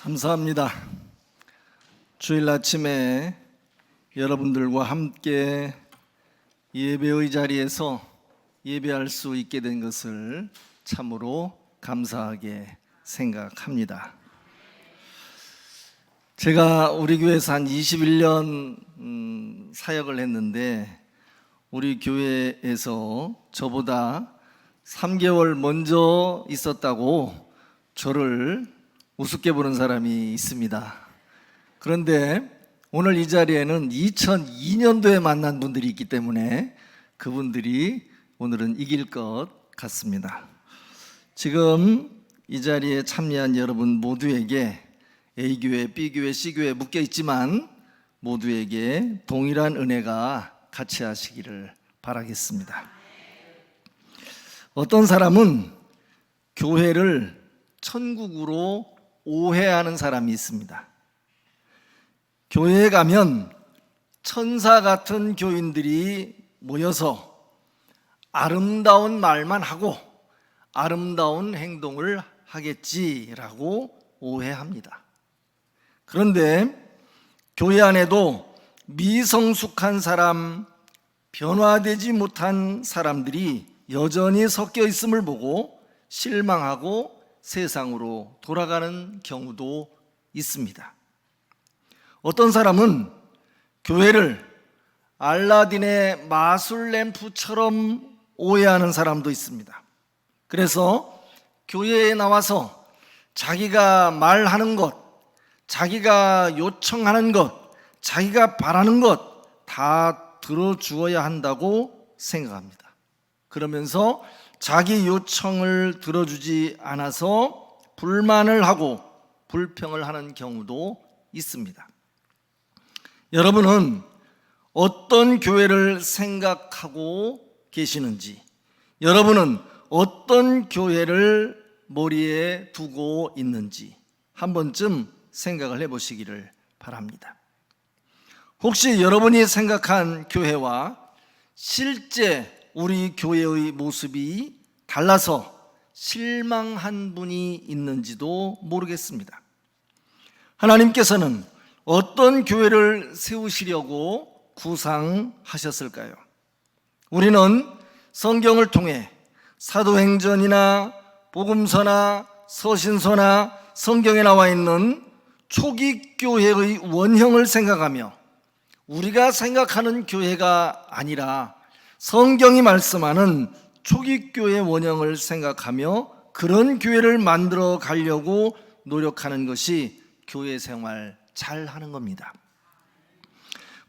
감사합니다. 주일 아침에 여러분들과 함께 예배의 자리에서 예배할 수 있게 된 것을 참으로 감사하게 생각합니다. 제가 우리 교회에서 한 21년 사역을 했는데 우리 교회에서 저보다 3개월 먼저 있었다고 저를 우습게 보는 사람이 있습니다. 그런데 오늘 이 자리에는 2002년도에 만난 분들이 있기 때문에 그분들이 오늘은 이길 것 같습니다. 지금 이 자리에 참여한 여러분 모두에게 A교회, B교회, C교회 묶여 있지만 모두에게 동일한 은혜가 같이 하시기를 바라겠습니다. 어떤 사람은 교회를 천국으로 오해하는 사람이 있습니다. 교회에 가면 천사 같은 교인들이 모여서 아름다운 말만 하고 아름다운 행동을 하겠지라고 오해합니다. 그런데 교회 안에도 미성숙한 사람, 변화되지 못한 사람들이 여전히 섞여 있음을 보고 실망하고 세상으로 돌아가는 경우도 있습니다. 어떤 사람은 교회를 알라딘의 마술 램프처럼 오해하는 사람도 있습니다. 그래서 교회에 나와서 자기가 말하는 것, 자기가 요청하는 것, 자기가 바라는 것 다 들어주어야 한다고 생각합니다. 그러면서 자기 요청을 들어주지 않아서 불만을 하고 불평을 하는 경우도 있습니다. 여러분은 어떤 교회를 생각하고 계시는지, 여러분은 어떤 교회를 머리에 두고 있는지 한 번쯤 생각을 해보시기를 바랍니다. 혹시 여러분이 생각한 교회와 실제 우리 교회의 모습이 달라서 실망한 분이 있는지도 모르겠습니다. 하나님께서는 어떤 교회를 세우시려고 구상하셨을까요? 우리는 성경을 통해 사도행전이나 복음서나 서신서나 성경에 나와 있는 초기 교회의 원형을 생각하며 우리가 생각하는 교회가 아니라 성경이 말씀하는 초기 교회 원형을 생각하며 그런 교회를 만들어 가려고 노력하는 것이 교회 생활 잘 하는 겁니다.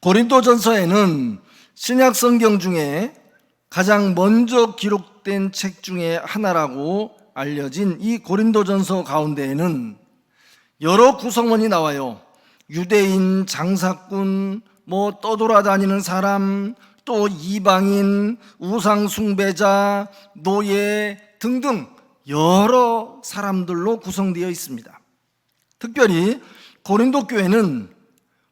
고린도전서에는 신약 성경 중에 가장 먼저 기록된 책 중에 하나라고 알려진 이 고린도전서 가운데에는 여러 구성원이 나와요. 유대인, 장사꾼, 떠돌아다니는 사람, 또 이방인, 우상숭배자, 노예 등등 여러 사람들로 구성되어 있습니다. 특별히 고린도 교회는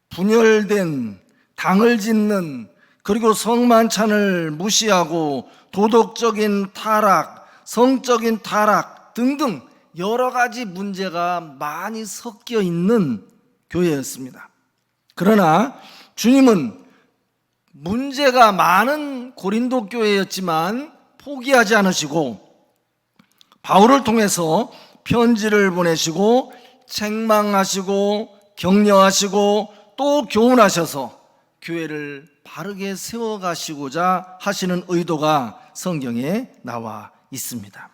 분열된, 당을 짓는, 그리고 성만찬을 무시하고 도덕적인 타락, 성적인 타락 등등 여러 가지 문제가 많이 섞여 있는 교회였습니다. 그러나 주님은 문제가 많은 고린도 교회였지만 포기하지 않으시고 바울을 통해서 편지를 보내시고 책망하시고 격려하시고 또 교훈하셔서 교회를 바르게 세워가시고자 하시는 의도가 성경에 나와 있습니다.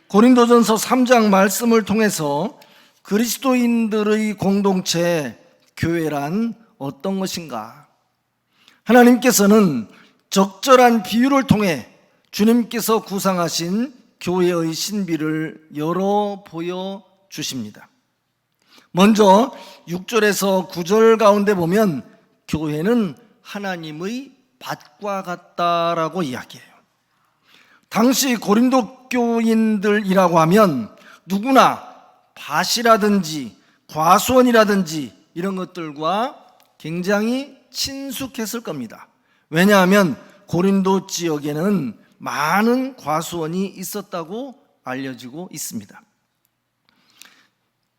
고린도전서 3장 말씀을 통해서 그리스도인들의 공동체 교회란 어떤 것인가? 하나님께서는 적절한 비유를 통해 주님께서 구상하신 교회의 신비를 열어 보여주십니다. 먼저 6절에서 9절 가운데 보면 교회는 하나님의 밭과 같다라고 이야기해요. 당시 고린도 교인들이라고 하면 누구나 밭이라든지 과수원이라든지 이런 것들과 굉장히 친숙했을 겁니다. 왜냐하면 고린도 지역에는 많은 과수원이 있었다고 알려지고 있습니다.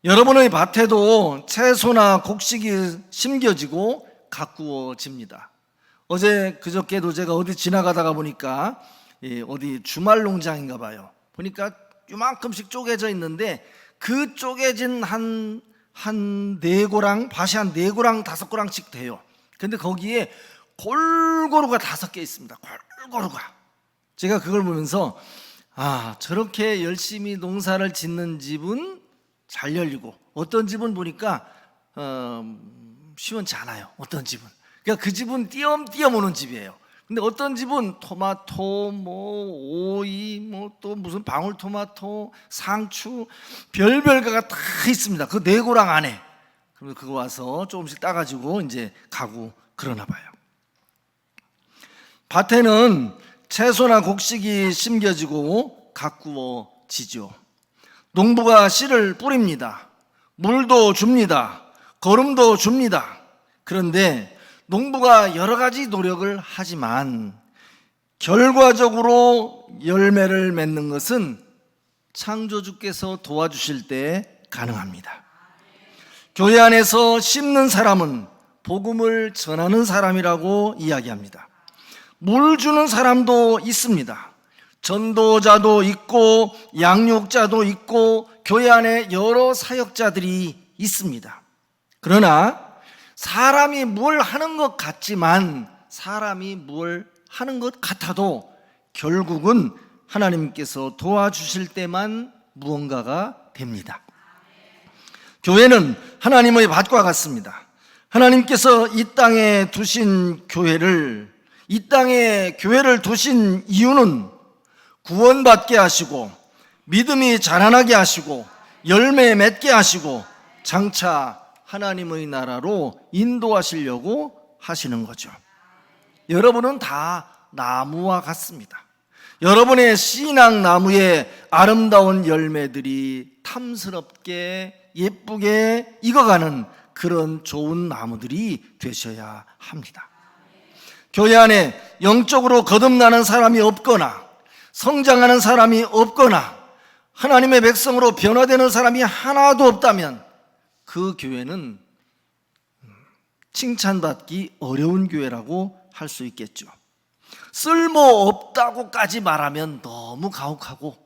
여러분의 밭에도 채소나 곡식이 심겨지고 가꾸어집니다. 어제 그저께도 제가 어디 지나가다가 보니까 어디 주말 농장인가 봐요. 보니까 요만큼씩 쪼개져 있는데 그 쪼개진 한 4고랑, 밭이 한 4고랑 5고랑씩 돼요. 근데 거기에 골고루가 5개 있습니다. 골고루가. 제가 그걸 보면서 저렇게 열심히 농사를 짓는 집은 잘 열리고 어떤 집은 보니까 시원치 않아요. 어떤 집은. 그러니까 그 집은 띄엄띄엄 오는 집이에요. 근데 어떤 집은 토마토, 오이, 또 무슨 방울토마토, 상추, 별별가가 다 있습니다. 그 4고랑 안에. 그래서 그거 와서 조금씩 따가지고 이제 가고 그러나 봐요. 밭에는 채소나 곡식이 심겨지고 가꾸어지죠. 농부가 씨를 뿌립니다. 물도 줍니다. 거름도 줍니다. 그런데 농부가 여러 가지 노력을 하지만 결과적으로 열매를 맺는 것은 창조주께서 도와주실 때 가능합니다. 교회 안에서 심는 사람은 복음을 전하는 사람이라고 이야기합니다. 물 주는 사람도 있습니다. 전도자도 있고 양육자도 있고 교회 안에 여러 사역자들이 있습니다. 그러나 사람이 뭘 하는 것 같지만, 사람이 뭘 하는 것 같아도 결국은 하나님께서 도와주실 때만 무언가가 됩니다. 교회는 하나님의 밭과 같습니다. 하나님께서 이 땅에 두신 교회를, 이 땅에 교회를 두신 이유는 구원받게 하시고 믿음이 자라나게 하시고 열매 맺게 하시고 장차 하나님의 나라로 인도하시려고 하시는 거죠. 여러분은 다 나무와 같습니다. 여러분의 신앙 나무에 아름다운 열매들이 탐스럽게 예쁘게 익어가는 그런 좋은 나무들이 되셔야 합니다. 교회 안에 영적으로 거듭나는 사람이 없거나 성장하는 사람이 없거나 하나님의 백성으로 변화되는 사람이 하나도 없다면 그 교회는 칭찬받기 어려운 교회라고 할 수 있겠죠. 쓸모없다고까지 말하면 너무 가혹하고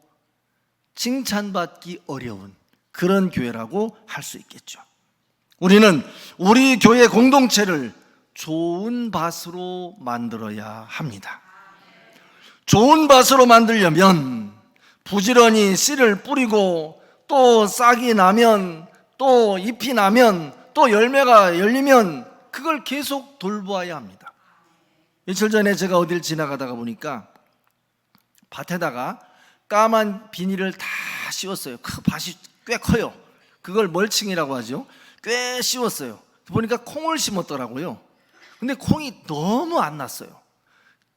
칭찬받기 어려운 그런 교회라고 할 수 있겠죠. 우리는 우리 교회 공동체를 좋은 밭으로 만들어야 합니다. 좋은 밭으로 만들려면 부지런히 씨를 뿌리고 또 싹이 나면 또 잎이 나면 또 열매가 열리면 그걸 계속 돌보아야 합니다. 며칠 전에 제가 어딜 지나가다가 보니까 밭에다가 까만 비닐을 다 씌웠어요. 밭이 꽤 커요. 그걸 멀칭이라고 하죠. 꽤 씌웠어요. 보니까 콩을 심었더라고요. 근데 콩이 너무 안 났어요.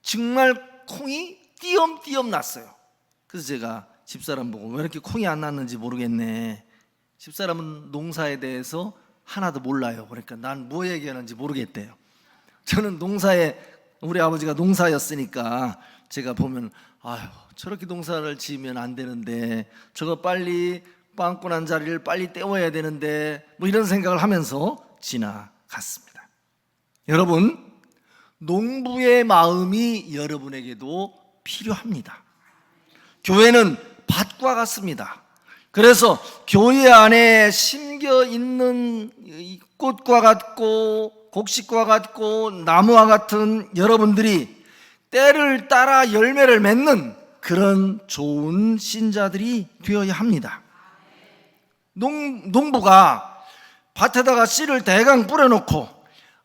정말 콩이 띄엄띄엄 났어요. 그래서 제가 집사람 보고 왜 이렇게 콩이 안 났는지 모르겠네. 집사람은 농사에 대해서 하나도 몰라요. 그러니까 난 뭐 얘기하는지 모르겠대요. 저는 농사에, 우리 아버지가 농사였으니까 제가 보면 저렇게 농사를 지으면 안 되는데, 저거 빨리 빵꾸난 자리를 빨리 떼워야 되는데, 뭐 이런 생각을 하면서 지나갔습니다. 여러분, 농부의 마음이 여러분에게도 필요합니다. 교회는 밭과 같습니다. 그래서 교회 안에 심겨 있는 꽃과 같고 곡식과 같고 나무와 같은 여러분들이 때를 따라 열매를 맺는 그런 좋은 신자들이 되어야 합니다. 농부가 밭에다가 씨를 대강 뿌려놓고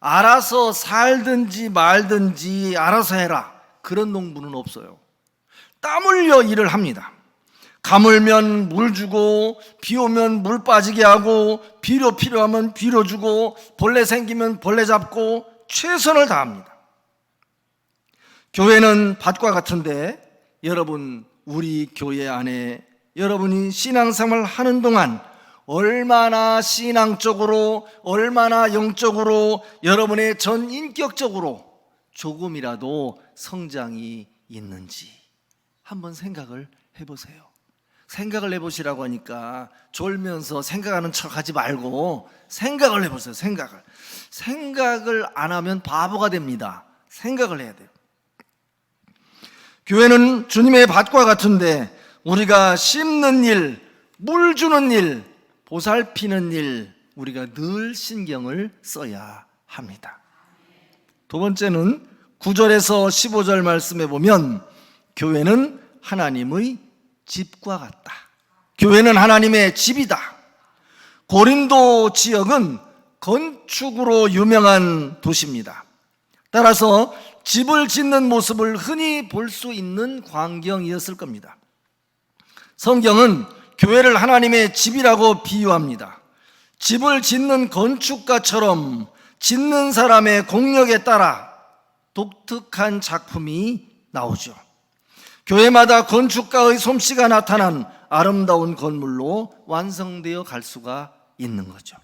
알아서 살든지 말든지 알아서 해라, 그런 농부는 없어요. 땀 흘려 일을 합니다. 가물면 물 주고, 비 오면 물 빠지게 하고, 비료 필요하면 비료 주고, 벌레 생기면 벌레 잡고 최선을 다합니다. 교회는 밭과 같은데 여러분, 우리 교회 안에 여러분이 신앙생활 하는 동안 얼마나 신앙적으로, 얼마나 영적으로, 여러분의 전 인격적으로 조금이라도 성장이 있는지 한번 생각을 해보세요. 생각을 해보시라고 하니까 졸면서 생각하는 척 하지 말고 생각을 해보세요. 생각을 안 하면 바보가 됩니다. 생각을 해야 돼요. 교회는 주님의 밭과 같은데 우리가 심는 일, 물 주는 일, 보살피는 일, 우리가 늘 신경을 써야 합니다. 두 번째는 9절에서 15절 말씀에 보면 교회는 하나님의 집과 같다. 교회는 하나님의 집이다. 고린도 지역은 건축으로 유명한 도시입니다. 따라서 집을 짓는 모습을 흔히 볼 수 있는 광경이었을 겁니다. 성경은 교회를 하나님의 집이라고 비유합니다. 집을 짓는 건축가처럼 짓는 사람의 공력에 따라 독특한 작품이 나오죠. 교회마다 건축가의 솜씨가 나타난 아름다운 건물로 완성되어 갈 수가 있는 거죠.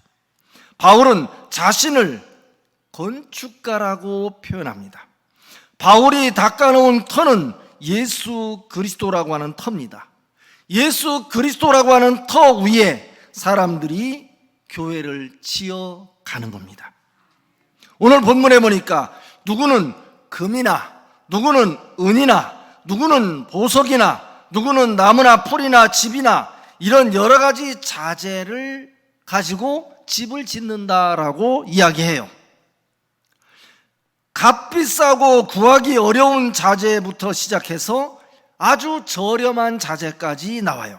바울은 자신을 건축가라고 표현합니다. 바울이 닦아놓은 터는 예수 그리스도라고 하는 터입니다. 예수 그리스도라고 하는 터 위에 사람들이 교회를 지어가는 겁니다. 오늘 본문에 보니까 누구는 금이나 누구는 은이나 누구는 보석이나 누구는 나무나 풀이나 집이나 이런 여러 가지 자재를 가지고 집을 짓는다라고 이야기해요. 값비싸고 구하기 어려운 자재부터 시작해서 아주 저렴한 자재까지 나와요.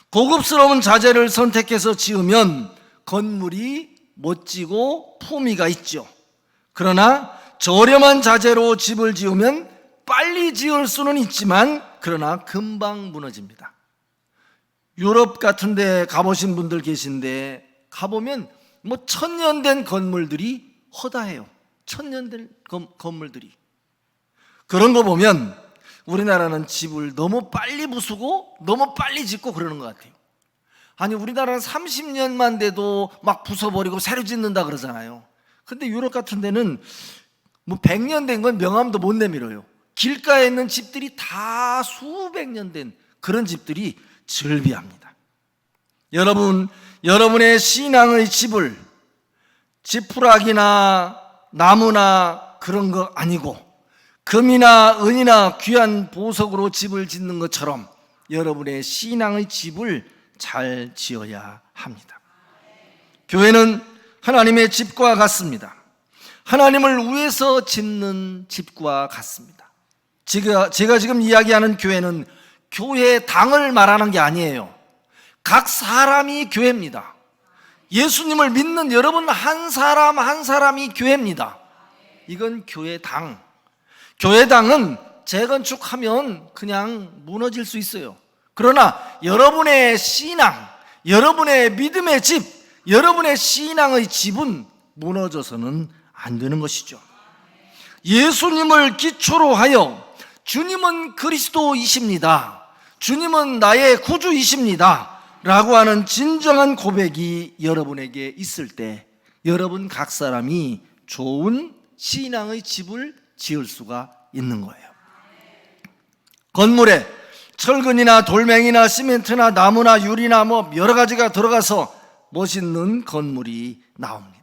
고급스러운 자재를 선택해서 지으면 건물이 멋지고 품위가 있죠. 그러나 저렴한 자재로 집을 지으면 빨리 지을 수는 있지만 그러나 금방 무너집니다. 유럽 같은 데 가보신 분들 계신데 가보면 뭐 천년 된 건물들이 허다해요. 천년 된 건물들이. 그런 거 보면 우리나라는 집을 너무 빨리 부수고 너무 빨리 짓고 그러는 것 같아요. 아니 우리나라는 30년만 돼도 막 부숴버리고 새로 짓는다 그러잖아요. 근데 유럽 같은 데는 뭐 100년 된 건 명함도 못 내밀어요. 길가에 있는 집들이 다 수백 년 된 그런 집들이 즐비합니다. 여러분, 여러분의 신앙의 집을 지푸라기나 나무나 그런 거 아니고 금이나 은이나 귀한 보석으로 집을 짓는 것처럼 여러분의 신앙의 집을 잘 지어야 합니다. 교회는 하나님의 집과 같습니다. 하나님을 위해서 짓는 집과 같습니다. 제가 지금 이야기하는 교회는 교회당을 말하는 게 아니에요. 각 사람이 교회입니다. 예수님을 믿는 여러분 한 사람 한 사람이 교회입니다. 이건 교회당. 교회당은 재건축하면 그냥 무너질 수 있어요. 그러나 여러분의 신앙, 여러분의 믿음의 집, 여러분의 신앙의 집은 무너져서는 안 되는 것이죠. 예수님을 기초로 하여 주님은 그리스도이십니다, 주님은 나의 구주이십니다 라고 하는 진정한 고백이 여러분에게 있을 때 여러분 각 사람이 좋은 신앙의 집을 지을 수가 있는 거예요. 건물에 철근이나 돌멩이나 시멘트나 나무나 유리나 뭐 여러 가지가 들어가서 멋있는 건물이 나옵니다.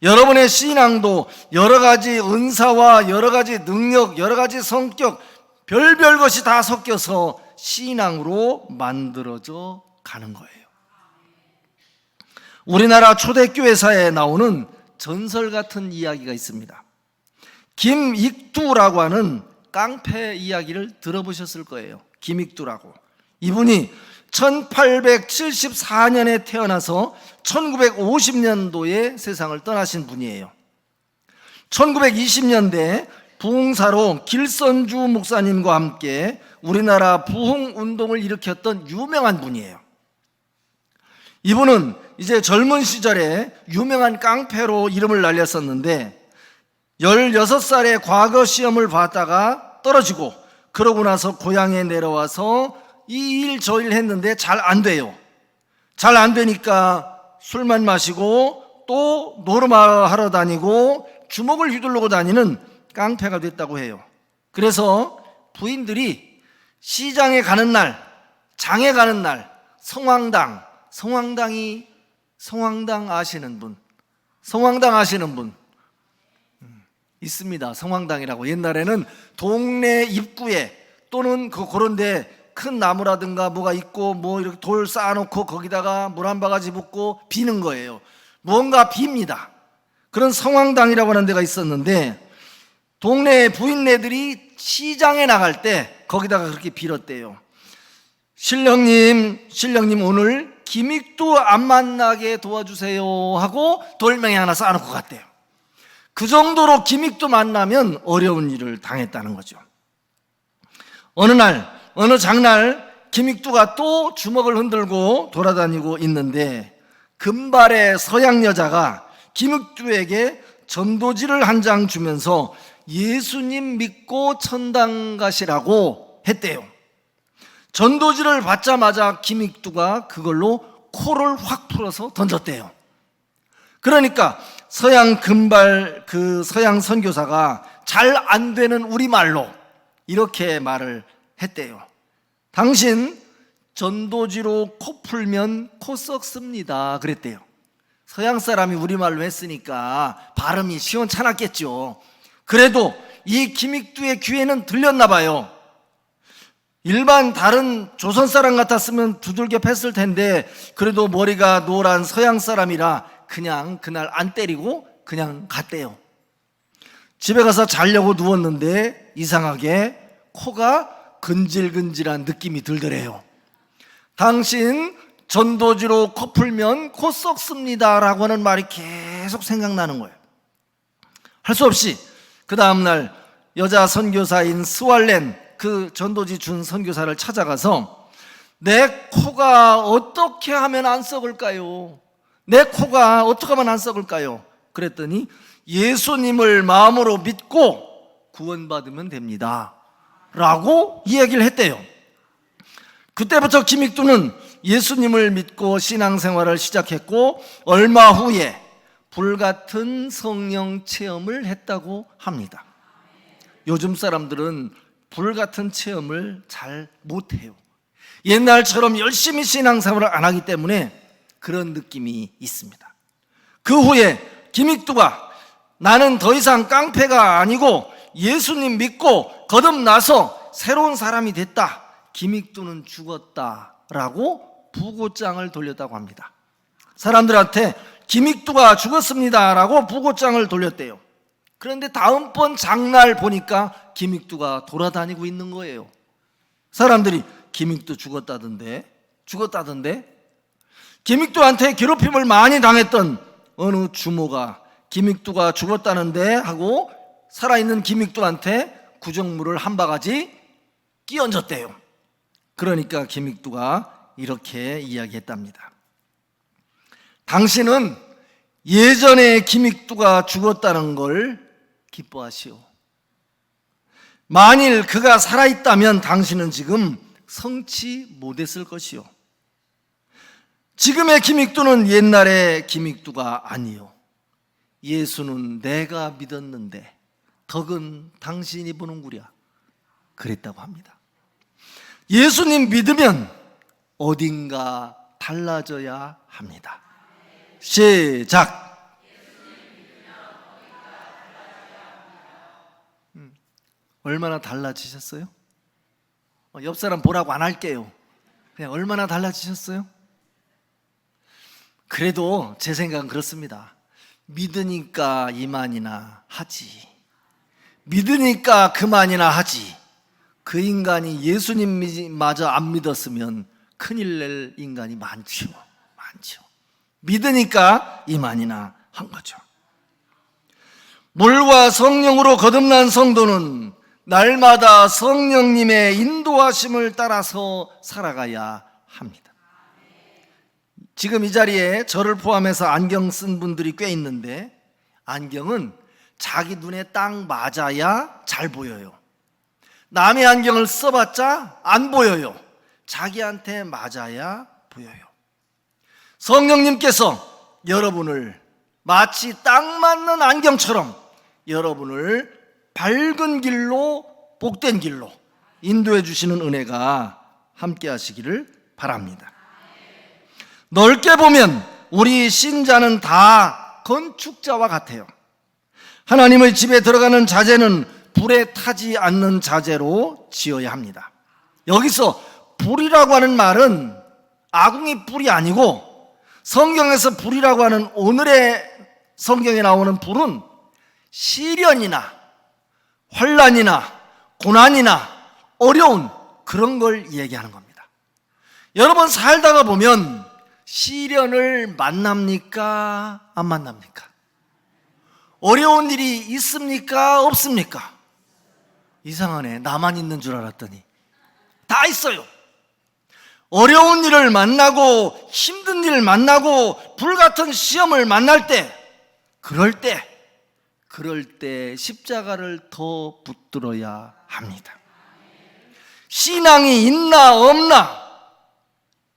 여러분의 신앙도 여러 가지 은사와 여러 가지 능력, 여러 가지 성격, 별별 것이 다 섞여서 신앙으로 만들어져 가는 거예요. 우리나라 초대교회사에 나오는 전설 같은 이야기가 있습니다. 김익두라고 하는 깡패 이야기를 들어보셨을 거예요. 김익두라고. 이분이 1874년에 태어나서 1950년도에 세상을 떠나신 분이에요. 1920년대 부흥사로 길선주 목사님과 함께 우리나라 부흥운동을 일으켰던 유명한 분이에요. 이분은 이제 젊은 시절에 유명한 깡패로 이름을 날렸었는데 16살에 과거 시험을 봤다가 떨어지고 그러고 나서 고향에 내려와서 이 일 저 일 했는데 잘 안 돼요. 잘 안 되니까 술만 마시고 또 노름하러 다니고 주먹을 휘두르고 다니는 깡패가 됐다고 해요. 그래서 부인들이 시장에 가는 날 장에 가는 날 성황당 아시는 분? 성황당 아시는 분? 있습니다. 성황당이라고. 옛날에는 동네 입구에 또는 그런데 큰 나무라든가 뭐가 있고 뭐 이렇게 돌 쌓아놓고 거기다가 물 한 바가지 붓고 비는 거예요. 무언가 빕니다. 그런 성황당이라고 하는 데가 있었는데 동네 부인네들이 시장에 나갈 때 거기다가 그렇게 빌었대요. 신령님 오늘 기믹도 안 만나게 도와주세요 하고 돌멩이 하나 쌓아놓고 갔대요. 그 정도로 기믹도 만나면 어려운 일을 당했다는 거죠. 어느 장날 기믹두가 또 주먹을 흔들고 돌아다니고 있는데 금발의 서양 여자가 기믹두에게 전도지를 한 장 주면서 예수님 믿고 천당 가시라고 했대요. 전도지를 받자마자 기믹두가 그걸로 코를 확 풀어서 던졌대요. 그러니까 서양 선교사가 잘 안 되는 우리말로 이렇게 말을 했대요. 당신 전도지로 코 풀면 코 썩습니다 그랬대요. 서양 사람이 우리말로 했으니까 발음이 시원찮았겠죠. 그래도 이 기믹두의 귀에는 들렸나 봐요. 일반 다른 조선 사람 같았으면 두들겨 팼을 텐데 그래도 머리가 노란 서양 사람이라 그냥 그날 안 때리고 그냥 갔대요. 집에 가서 자려고 누웠는데 이상하게 코가 근질근질한 느낌이 들더래요. 당신 전도지로 코 풀면 코 썩습니다 라고 하는 말이 계속 생각나는 거예요. 할 수 없이 그 다음날 여자 선교사인 스왈렌 그 전도지 준 선교사를 찾아가서 내 코가 어떻게 하면 안 썩을까요? 내 코가 어떻게 하면 안 썩을까요? 그랬더니 예수님을 마음으로 믿고 구원받으면 됩니다 라고 이야기를 했대요. 그때부터 기믹두는 예수님을 믿고 신앙생활을 시작했고 얼마 후에 불같은 성령 체험을 했다고 합니다. 요즘 사람들은 불같은 체험을 잘 못해요. 옛날처럼 열심히 신앙생활을 안 하기 때문에 그런 느낌이 있습니다. 그 후에 기믹두가 나는 더 이상 깡패가 아니고 예수님 믿고 거듭나서 새로운 사람이 됐다, 기믹두는 죽었다라고 부고장을 돌렸다고 합니다. 사람들한테 기믹두가 죽었습니다라고 부고장을 돌렸대요. 그런데 다음번 장날 보니까 기믹두가 돌아다니고 있는 거예요. 사람들이 기믹두 죽었다던데 기믹두한테 괴롭힘을 많이 당했던 어느 주모가 기믹두가 죽었다는데 하고 살아있는 기믹두한테 구정물을 한 바가지 끼얹었대요. 그러니까 기믹두가 이렇게 이야기했답니다. 당신은 예전에 기믹두가 죽었다는 걸 기뻐하시오. 만일 그가 살아있다면 당신은 지금 성치 못했을 것이오. 지금의 기믹두는 옛날의 기믹두가 아니요. 예수는 내가 믿었는데 덕은 당신이 보는구랴 그랬다고 합니다. 예수님 믿으면 어딘가 달라져야 합니다. 시작. 얼마나 달라지셨어요? 옆 사람 보라고 안 할게요. 그냥 얼마나 달라지셨어요? 그래도 제 생각은 그렇습니다. 믿으니까 이만이나 하지, 믿으니까 그만이나 하지. 그 인간이 예수님마저 안 믿었으면 큰일 낼 인간이 많죠. 믿으니까 이만이나 한 거죠. 물과 성령으로 거듭난 성도는 날마다 성령님의 인도하심을 따라서 살아가야 합니다. 지금 이 자리에 저를 포함해서 안경 쓴 분들이 꽤 있는데 안경은 자기 눈에 딱 맞아야 잘 보여요. 남의 안경을 써봤자 안 보여요. 자기한테 맞아야 보여요. 성령님께서 여러분을 마치 딱 맞는 안경처럼 여러분을 밝은 길로, 복된 길로 인도해 주시는 은혜가 함께 하시기를 바랍니다. 넓게 보면 우리 신자는 다 건축자와 같아요. 하나님의 집에 들어가는 자재는 불에 타지 않는 자재로 지어야 합니다. 여기서 불이라고 하는 말은 아궁이 불이 아니고, 성경에서 불이라고 하는, 오늘의 성경에 나오는 불은 시련이나 환난이나 고난이나 어려운 그런 걸 얘기하는 겁니다. 여러분, 살다가 보면 시련을 만납니까? 안 만납니까? 어려운 일이 있습니까? 없습니까? 이상하네. 나만 있는 줄 알았더니 다 있어요. 어려운 일을 만나고 힘든 일을 만나고 불같은 시험을 만날 때, 그럴 때 십자가를 더 붙들어야 합니다. 신앙이 있나 없나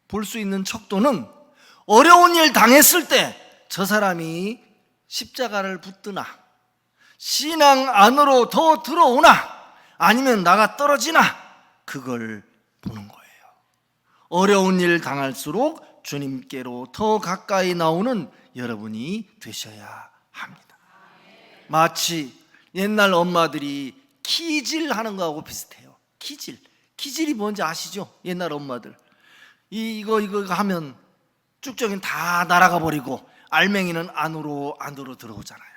볼 수 있는 척도는 어려운 일 당했을 때 저 사람이 십자가를 붙드나, 신앙 안으로 더 들어오나, 아니면 나가 떨어지나, 그걸 보는 거예요. 어려운 일 당할수록 주님께로 더 가까이 나오는 여러분이 되셔야 합니다. 마치 옛날 엄마들이 키질 하는 거하고 비슷해요. 키질이 뭔지 아시죠? 옛날 엄마들 이거 하면 쭉정이는 다 날아가 버리고 알맹이는 안으로 들어오잖아요.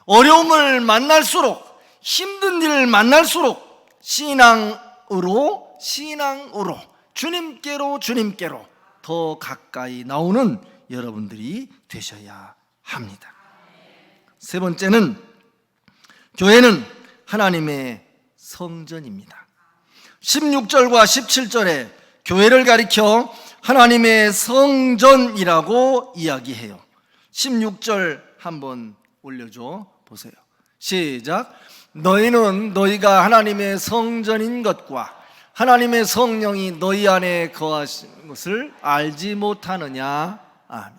어려움을 만날수록, 힘든 일을 만날수록 신앙으로 주님께로 더 가까이 나오는 여러분들이 되셔야 합니다. 세 번째는, 교회는 하나님의 성전입니다. 16절과 17절에 교회를 가리켜 하나님의 성전이라고 이야기해요. 16절 한번 올려줘 보세요. 시작. 너희는 너희가 하나님의 성전인 것과 하나님의 성령이 너희 안에 거하신 것을 알지 못하느냐. 아멘.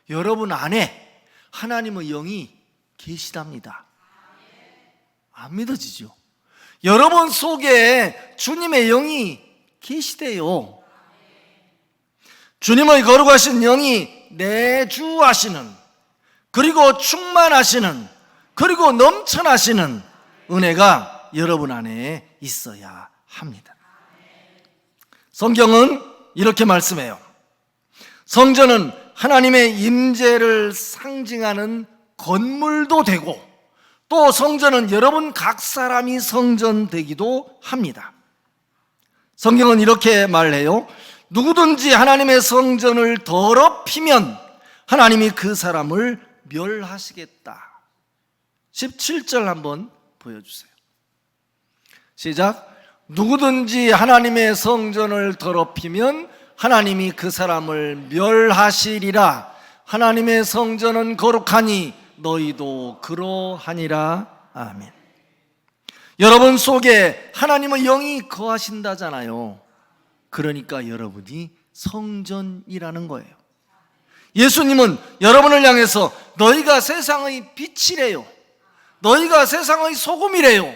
여러분 안에 하나님의 영이 계시답니다. 안 믿어지죠? 여러분 속에 주님의 영이 계시대요. 주님의 거룩하신 영이 내주하시는, 그리고 충만하시는, 그리고 넘쳐나시는 은혜가 여러분 안에 있어야 합니다. 성경은 이렇게 말씀해요. 성전은 하나님의 임재를 상징하는 건물도 되고, 또 성전은 여러분 각 사람이 성전 되기도 합니다. 성경은 이렇게 말해요. 누구든지 하나님의 성전을 더럽히면 하나님이 그 사람을 멸하시겠다. 17절 한번 보여주세요. 시작. 누구든지 하나님의 성전을 더럽히면 하나님이 그 사람을 멸하시리라. 하나님의 성전은 거룩하니 너희도 그러하니라. 아멘. 여러분 속에 하나님의 영이 거하신다잖아요. 그러니까 여러분이 성전이라는 거예요. 예수님은 여러분을 향해서 너희가 세상의 빛이래요. 너희가 세상의 소금이래요.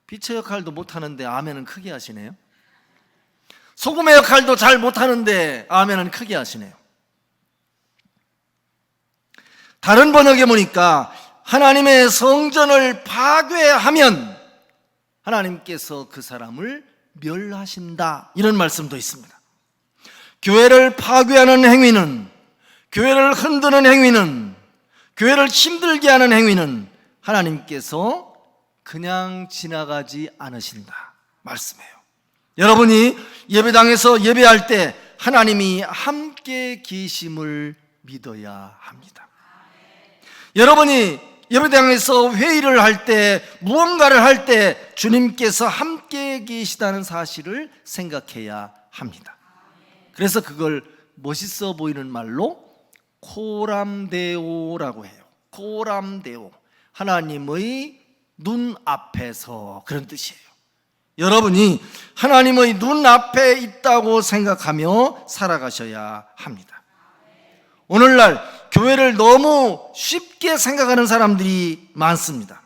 빛의 역할도 못하는데 아멘은 크게 하시네요. 소금의 역할도 잘 못하는데 아멘은 크게 하시네요. 다른 번역에 보니까 하나님의 성전을 파괴하면 하나님께서 그 사람을 멸하신다, 이런 말씀도 있습니다. 교회를 파괴하는 행위는, 교회를 흔드는 행위는, 교회를 힘들게 하는 행위는 하나님께서 그냥 지나가지 않으신다 말씀해요. 여러분이 예배당에서 예배할 때 하나님이 함께 계심을 믿어야 합니다. 여러분이 예배당에서 회의를 할 때, 무언가를 할 때 주님께서 함께 계시다는 사실을 생각해야 합니다. 그래서 그걸 멋있어 보이는 말로 코람데오라고 해요. 코람데오, 하나님의 눈앞에서, 그런 뜻이에요. 여러분이 하나님의 눈앞에 있다고 생각하며 살아가셔야 합니다. 오늘날 교회를 너무 쉽게 생각하는 사람들이 많습니다.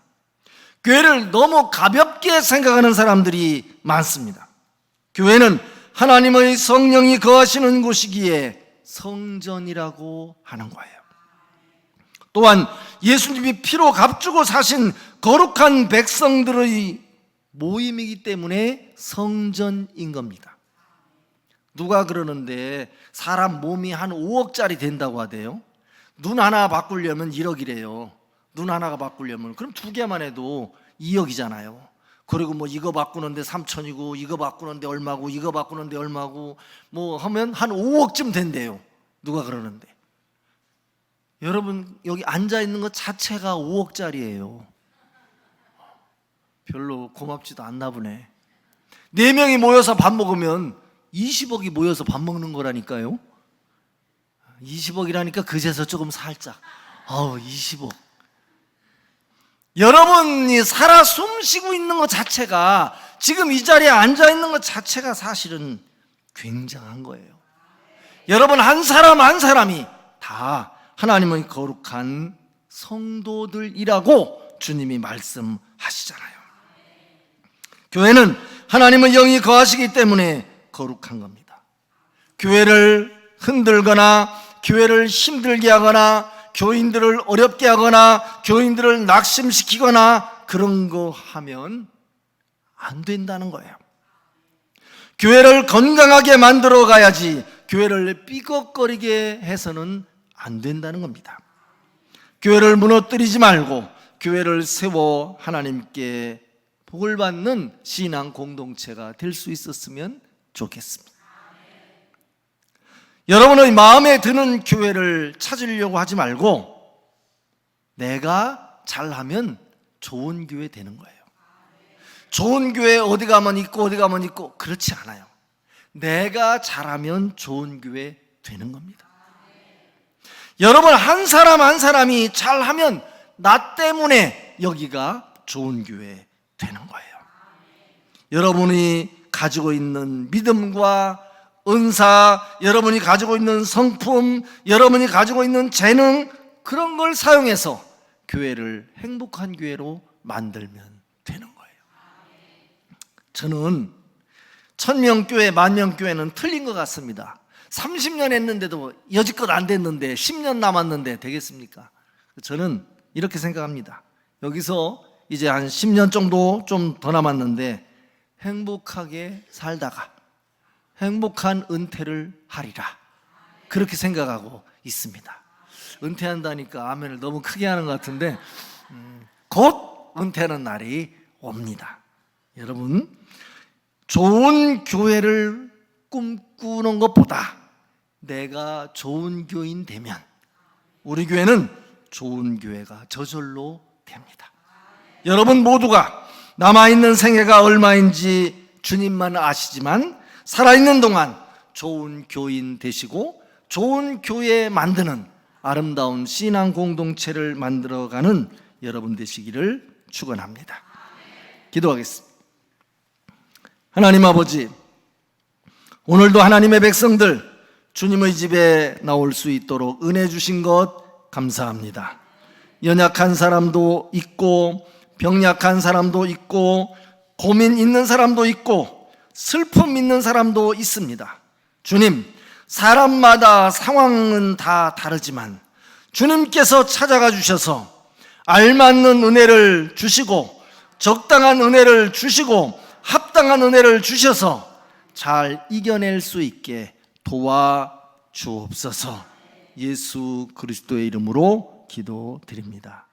교회를 너무 가볍게 생각하는 사람들이 많습니다. 교회는 하나님의 성령이 거하시는 곳이기에 성전이라고 하는 거예요. 또한 예수님이 피로 값주고 사신 거룩한 백성들의 모임이기 때문에 성전인 겁니다. 누가 그러는데 사람 몸이 한 5억짜리 된다고 하대요. 눈 하나 바꾸려면 1억이래요. 눈 하나가 바꾸려면. 그럼 2개만 해도 2억이잖아요. 그리고 뭐 이거 바꾸는데 3천이고 이거 바꾸는데 얼마고 이거 바꾸는데 얼마고 뭐 하면 한 5억쯤 된대요. 누가 그러는데. 여러분 여기 앉아있는 것 자체가 5억짜리예요. 별로 고맙지도 않나 보네. 4명이 모여서 밥 먹으면 20억이 모여서 밥 먹는 거라니까요. 20억이라니까 그제서 조금 살짝 20억. 여러분이 살아 숨쉬고 있는 것 자체가, 지금 이 자리에 앉아있는 것 자체가 사실은 굉장한 거예요. 여러분 한 사람 한 사람이 다 하나님의 거룩한 성도들이라고 주님이 말씀하시잖아요. 교회는 하나님의 영이 거하시기 때문에 거룩한 겁니다. 교회를 흔들거나 교회를 힘들게 하거나 교인들을 어렵게 하거나 교인들을 낙심시키거나 그런 거 하면 안 된다는 거예요. 교회를 건강하게 만들어 가야지 교회를 삐걱거리게 해서는 안 된다는 겁니다. 교회를 무너뜨리지 말고 교회를 세워 하나님께 복을 받는 신앙 공동체가 될 수 있었으면 좋겠습니다. 여러분의 마음에 드는 교회를 찾으려고 하지 말고 내가 잘하면 좋은 교회 되는 거예요. 좋은 교회 어디 가면 있고 어디 가면 있고 그렇지 않아요. 내가 잘하면 좋은 교회 되는 겁니다. 여러분 한 사람 한 사람이 잘하면 나 때문에 여기가 좋은 교회 되는 거예요. 여러분이 가지고 있는 믿음과 은사, 여러분이 가지고 있는 성품, 여러분이 가지고 있는 재능, 그런 걸 사용해서 교회를 행복한 교회로 만들면 되는 거예요. 저는 1000명교회, 만명교회는 틀린 것 같습니다. 30년 했는데도 여지껏 안 됐는데 10년 남았는데 되겠습니까? 저는 이렇게 생각합니다. 여기서 이제 한 10년 정도 좀 더 남았는데 행복하게 살다가 행복한 은퇴를 하리라, 그렇게 생각하고 있습니다. 은퇴한다니까 아멘을 너무 크게 하는 것 같은데 곧 은퇴하는 날이 옵니다. 여러분 좋은 교회를 꿈꾸는 것보다 내가 좋은 교인 되면 우리 교회는 좋은 교회가 저절로 됩니다. 여러분 모두가 남아있는 생애가 얼마인지 주님만 아시지만 살아있는 동안 좋은 교인 되시고 좋은 교회 만드는 아름다운 신앙 공동체를 만들어가는 여러분 되시기를 축원합니다. 기도하겠습니다. 하나님 아버지, 오늘도 하나님의 백성들 주님의 집에 나올 수 있도록 은혜 주신 것 감사합니다. 연약한 사람도 있고 병약한 사람도 있고 고민 있는 사람도 있고 슬픔 있는 사람도 있습니다. 주님, 사람마다 상황은 다 다르지만 주님께서 찾아가 주셔서 알맞는 은혜를 주시고 적당한 은혜를 주시고 합당한 은혜를 주셔서 잘 이겨낼 수 있게 도와주옵소서. 예수 그리스도의 이름으로 기도드립니다.